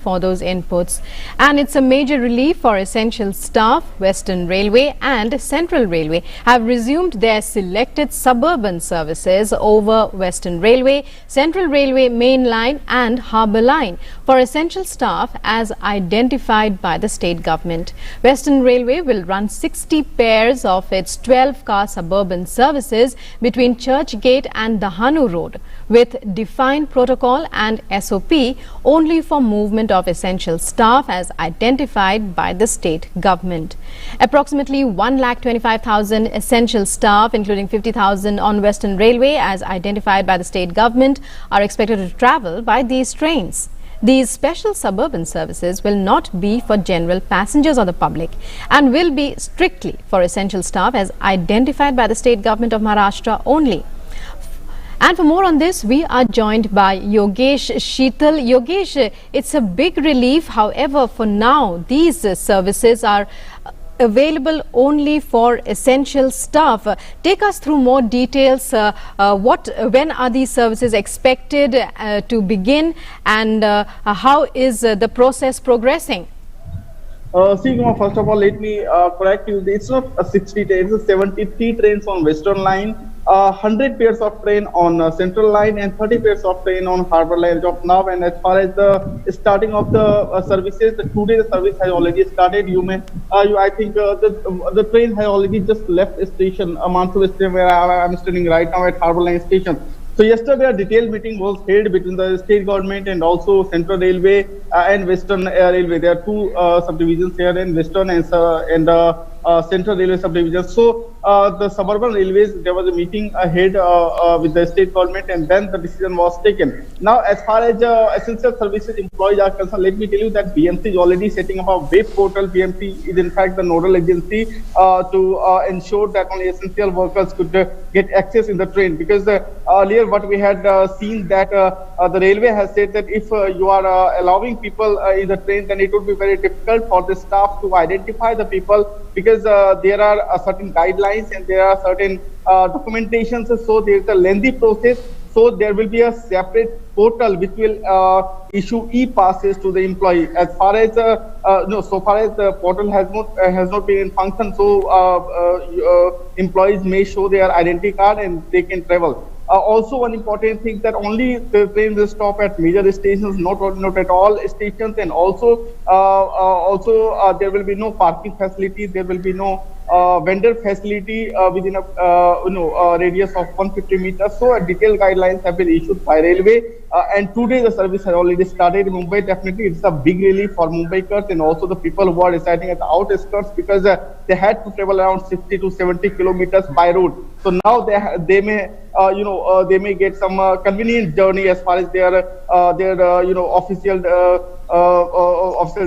for those inputs. And it's a major relief for essential staff. Western Railway and Central Railway have resumed their selected suburban services over Western Railway, Central Railway Main Line and Harbour Line for essential staff as identified by the state government. Western Railway will run 60 pairs of its 12-car suburban services between Churchgate and Dahanu Road with defined protocol and SOP only for movement of essential staff as identified by the state government. Approximately 1,25,000 essential staff, including 50,000 on Western Railway as identified by the state government, are expected to travel by these trains. These special suburban services will not be for general passengers or the public and will be strictly for essential staff as identified by the state government of Maharashtra only. And for more on this, we are joined by Yogesh Sheetal. Yogesh, it's a big relief. However, for now, these services are available only for essential staff. Take us through more details. When are these services expected to begin, and how is the process progressing? First of all, let me correct you. It's not a 60 trains, it's 73 trains on Western Line, 100 pairs of train on Central Line, and 30 pairs of train on Harbour Line as of now. And as far as the starting of the services, today the service has already started. I think the train has already just left the station, Mansur station, where I am standing right now at Harbour Line station. So yesterday a detailed meeting was held between the state government and also Central Railway and Western Railway. There are two subdivisions here in Western and Central Railway subdivision. So the suburban railways, there was a meeting ahead with the state government, and then the decision was taken. Now, as far as essential services employees are concerned, let me tell you that BMC is already setting up a web portal. BMC is in fact the nodal agency to ensure that only essential workers could get access in the train, because earlier what we had seen that the railway has said that if you are allowing people in the train, then it would be very difficult for the staff to identify the people, because there are certain guidelines and there are certain documentations, so there is a lengthy process. So there will be a separate portal which will issue e-passes to the employee. As far as so far as the portal has not been in function, so employees may show their identity card and they can travel. Also, one important thing that only the trains will stop at major stations, not at all stations, and also there will be no parking facility. There will be no vendor facility within a radius of 150 meters. So detailed guidelines have been issued by railway, and today the service has already started in Mumbai. Definitely, it's a big relief for Mumbaikars and also the people who are residing at the outskirts, because they had to travel around 60 to 70 kilometers by road. So now they may they may get some convenient journey as far as their official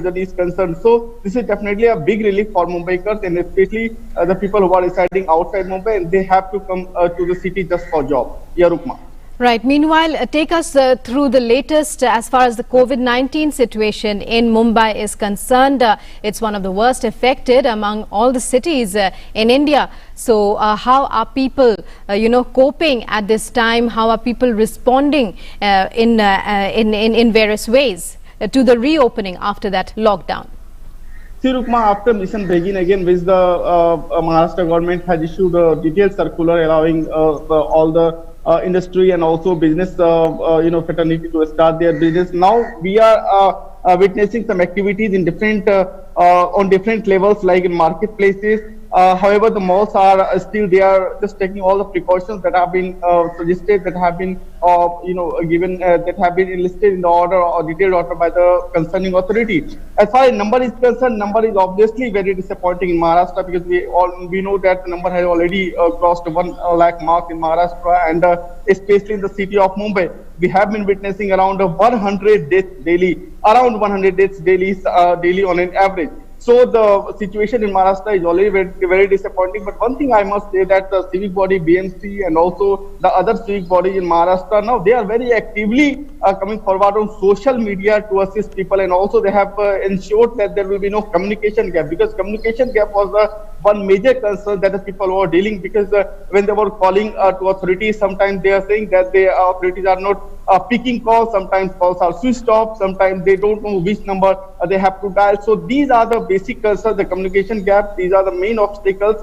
journey is concerned. So this is definitely a big relief for Mumbaikars, and especially the people who are residing outside Mumbai and they have to come to the city just for job. Yeah, Rukma. Right. Meanwhile, take us through the latest as far as the COVID-19 situation in Mumbai is concerned. It's one of the worst affected among all the cities in India. So how are people, coping at this time? How are people responding in various ways to the reopening after that lockdown? See, Rukma, after Mission Begin again, which the Maharashtra government has issued a detailed circular allowing all the industry and also business, fraternity to start their business. Now we are witnessing some activities in different on different levels, like in marketplaces. However, the malls are still, they are just taking all the precautions that have been suggested, that have been given, that have been enlisted in the order or detailed order by the concerning authority. As far as number is concerned, number is obviously very disappointing in Maharashtra, because we know that the number has already crossed 1 lakh mark in Maharashtra, and especially in the city of Mumbai. We have been witnessing around 100 deaths daily, daily on an average. So the situation in Maharashtra is already very, very disappointing. But one thing I must say, that the civic body BMC and also the other civic bodies in Maharashtra, now they are very actively coming forward on social media to assist people, and also they have ensured that there will be no communication gap, because communication gap was one major concern that the people were dealing, because when they were calling to authorities, sometimes they are saying that the authorities are not picking calls, sometimes calls are switched off, sometimes they don't know which number they have to dial. So these are the basic concerns, the communication gap. These are the main obstacles,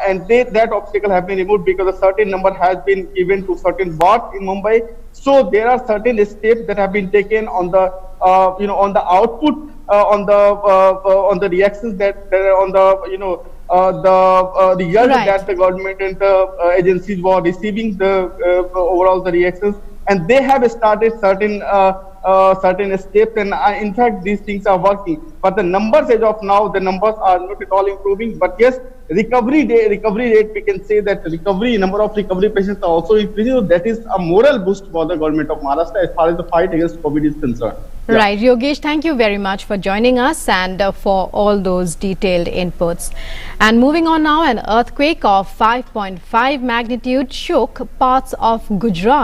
and that obstacle have been removed because a certain number has been given to certain bot in Mumbai. So there are certain steps that have been taken on the on the output, on the reactions that on the the result Right. that the government and the agencies were receiving the overall the reactions, and they have started certain steps, and in fact these things are working. But the numbers as of now, the numbers are not at all improving. But yes, recovery rate, we can say that number of recovery patients are also increasing. So that is a moral boost for the government of Maharashtra as far as the fight against COVID is concerned. Yeah. Right, Yogesh, thank you very much for joining us and for all those detailed inputs. And moving on now, an earthquake of 5.5 magnitude shook parts of Gujarat.